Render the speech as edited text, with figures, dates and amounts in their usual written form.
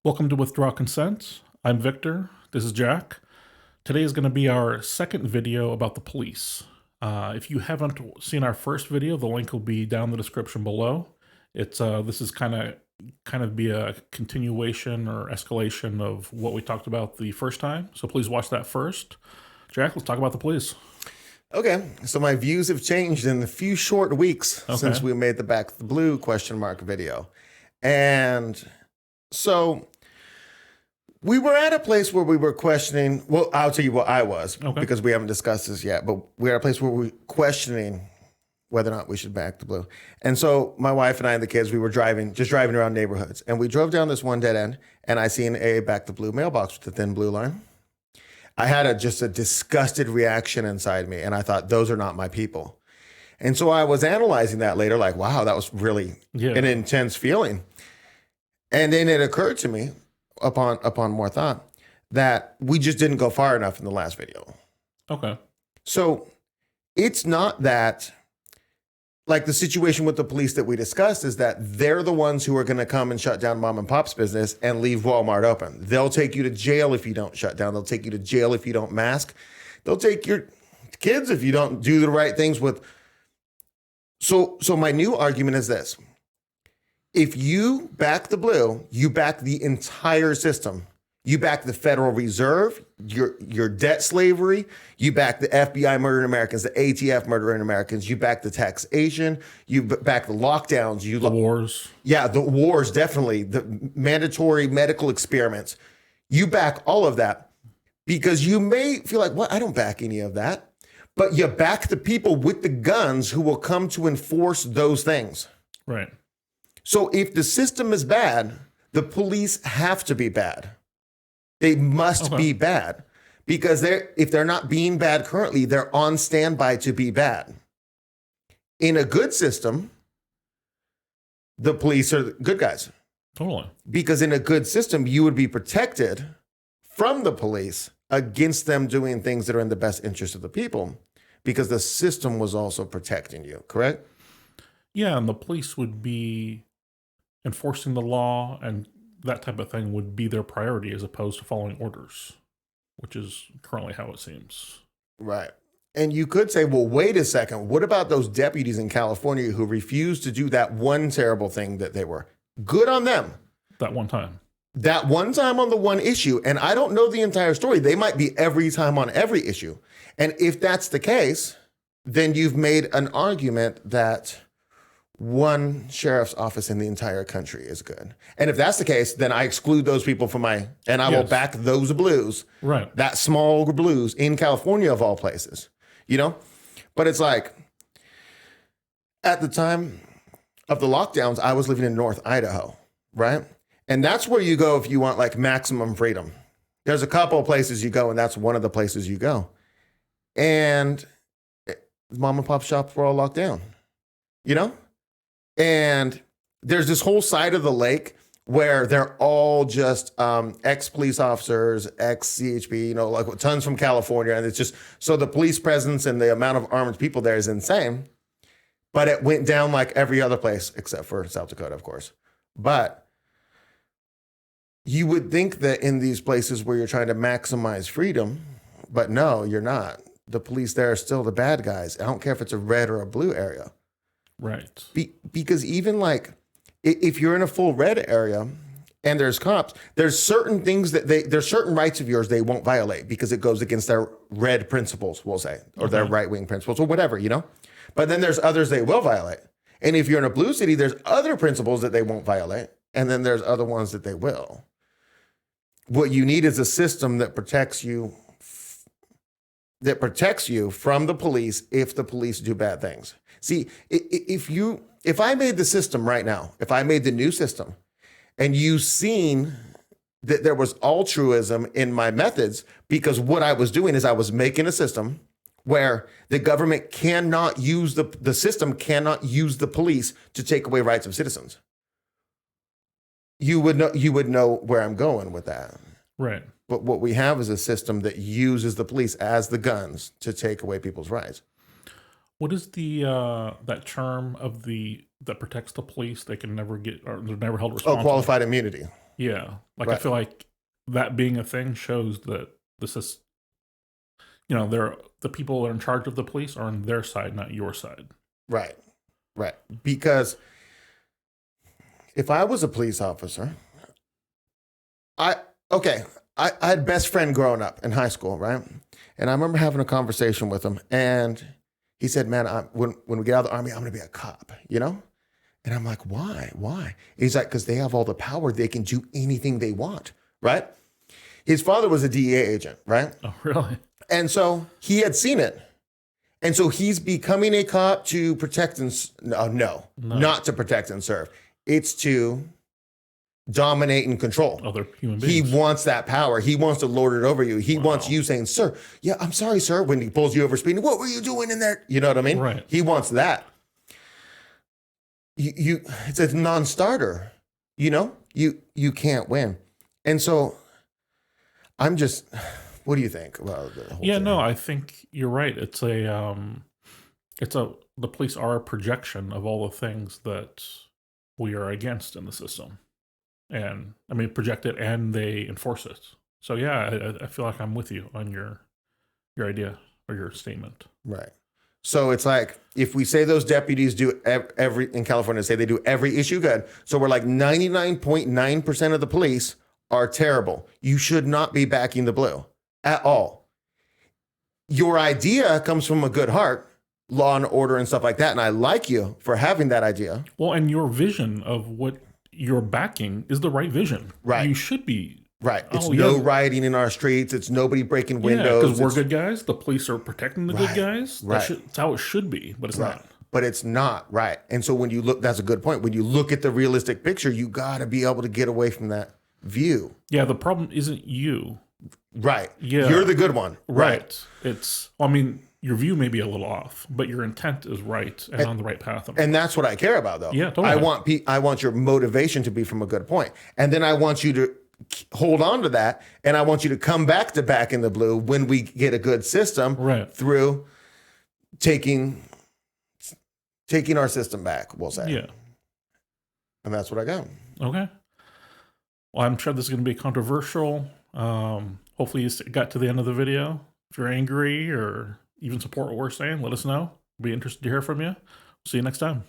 Welcome to Withdraw Consent. I'm Victor. This is Jack. Today is going to be our second video about the police. If you haven't seen our first video, the link will be down in the description below. This is kind of be a continuation or escalation of what we talked about the first time. So please watch that first. Jack, let's talk about the police. Okay, so my views have changed in the few short weeks since we made the Back to the Blue ? Video. And so we were at a place where we were questioning, well, I'll tell you what I was, because we haven't discussed this yet, but we're at a place where we're questioning whether or not we should back the blue. And so my wife and I and the kids, we were just driving around neighborhoods. And we drove down this one dead end, and I seen a back the blue mailbox with a thin blue line. I had just a disgusted reaction inside me, and I thought, those are not my people. And so I was analyzing that later, like, wow, that was really an intense feeling. And then it occurred to me, upon more thought, that we just didn't go far enough in the last video. Okay. So it's not that, like the situation with the police that we discussed is that they're the ones who are going to come and shut down mom and pop's business and leave Walmart open. They'll take you to jail if you don't shut down. They'll take you to jail if you don't mask. They'll take your kids if you don't do the right things with. So my new argument is this. If you back the blue, you back the entire system. You back the Federal Reserve, your debt slavery, you back the FBI murdering Americans, the ATF murdering Americans, you back the taxation, you back the lockdowns, the wars. Yeah, the wars, definitely. The mandatory medical experiments. You back all of that because you may feel like, well, I don't back any of that. But you back the people with the guns who will come to enforce those things. Right. So if the system is bad, the police have to be bad. They must be bad because if they're not being bad currently, they're on standby to be bad. In a good system, the police are the good guys. Totally. Because in a good system, you would be protected from the police against them doing things that are in the best interest of the people because the system was also protecting you, correct? Yeah, and the police would be enforcing the law and that type of thing would be their priority as opposed to following orders, which is currently how it seems. Right. And you could say, well, wait a second. What about those deputies in California who refused to do that one terrible thing that they were? Good on them. That one time. That one time on the one issue. And I don't know the entire story. They might be every time on every issue. And if that's the case, then you've made an argument that one sheriff's office in the entire country is good. And if that's the case, then I exclude those people from I will back those blues. Right. That small blues in California of all places, But it's like, at the time of the lockdowns, I was living in North Idaho, right? And that's where you go if you want like maximum freedom. There's a couple of places you go, and that's one of the places you go. And mom and pop shops were all locked down, And there's this whole side of the lake where they're all just ex-police officers, ex-CHP, like tons from California. And it's just, so the police presence and the amount of armed people there is insane. But it went down like every other place, except for South Dakota, of course. But you would think that in these places where you're trying to maximize freedom, but no, you're not. The police there are still the bad guys. I don't care if it's a red or a blue area. Right. Because even like if you're in a full red area and there's cops, there's certain things there's certain rights of yours they won't violate because it goes against their red principles, we'll say, or their right-wing principles or whatever, But then there's others they will violate. And if you're in a blue city, there's other principles that they won't violate. And then there's other ones that they will. What you need is a system that protects you from the police if the police do bad things. See, if I made the system right now, if I made the new system and you seen that there was altruism in my methods, because what I was doing is I was making a system where the government cannot use the system cannot use the police to take away rights of citizens. You would know where I'm going with that. Right. But what we have is a system that uses the police as the guns to take away people's rights. What is the that term of that protects the police? They can never get, or they're never held responsible. Oh, qualified immunity. Yeah. Like, I Right. feel like that being a thing shows that this is, you know, the people that are in charge of the police are on their side, not your side. Right. Right. Because if I was a police officer, I had best friend growing up in high school, right? And I remember having a conversation with him, and he said, "Man, when we get out of the army, I'm going to be a cop," you know? And I'm like, "Why? Why?" He's like, "Because they have all the power. They can do anything they want," right? His father was a DEA agent, right? Oh, really? And so he had seen it. And so he's becoming a cop to protect and no, not to protect and serve. It's to dominate and control other human beings. He wants that power. He wants to lord it over you. He wants you saying, "Sir, yeah, I'm sorry, sir," when he pulls you over speeding. "What were you doing in there?" You know what I mean? Right. He wants that. It's a non-starter. You know, you can't win. And so I'm just, what do you think about the whole thing? No, I think you're right. The police are a projection of all the things that we are against in the system. And I mean, project it and they enforce it. So yeah, I feel like I'm with you on your idea or your statement. Right. So it's like, if we say those deputies do in California, say they do every issue good. So we're like 99.9% of the police are terrible. You should not be backing the blue at all. Your idea comes from a good heart, law and order and stuff like that. And I like you for having that idea. Well, and your vision of what you're backing is the right vision. Right. You should be. Right. It's no rioting in our streets. It's nobody breaking windows. Because we're good guys. The police are protecting the good guys. Right. That's how it should be, but it's not. But it's not, right. And so when you look, that's a good point. When you look at the realistic picture, you got to be able to get away from that view. Yeah, the problem isn't you. Right. Yeah. You're the good one. Right. I mean, your view may be a little off, but your intent is right and on the right path. And that's what I care about, though. Yeah, totally. I want your motivation to be from a good point. And then I want you to hold on to that, and I want you to come back to Back in the Blue when we get a good system through taking our system back, we'll say. Yeah. And that's what I got. Okay. Well, I'm sure this is going to be controversial. Hopefully you got to the end of the video. If you're angry or even support what we're saying, let us know. Be interested to hear from you. See you next time.